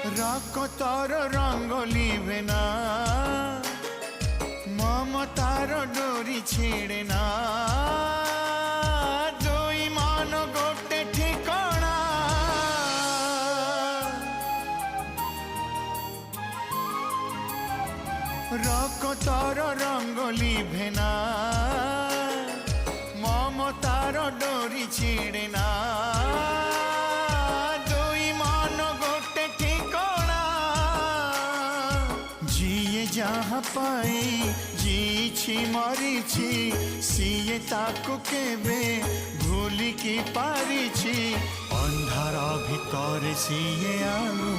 रकतर रंग लिभे ना ममतार डोरी छिड़े ना दुई मन गोटे ठिकाना रकतर रंग लिभे ना ममतार डोरी छिड़े ना दुई मन गोटे ठिकाना जिए जहाँ पाई जीछि मरीछि सीए ताकु केबे भूलिकी पारिछि अंधार भितर सीए आलु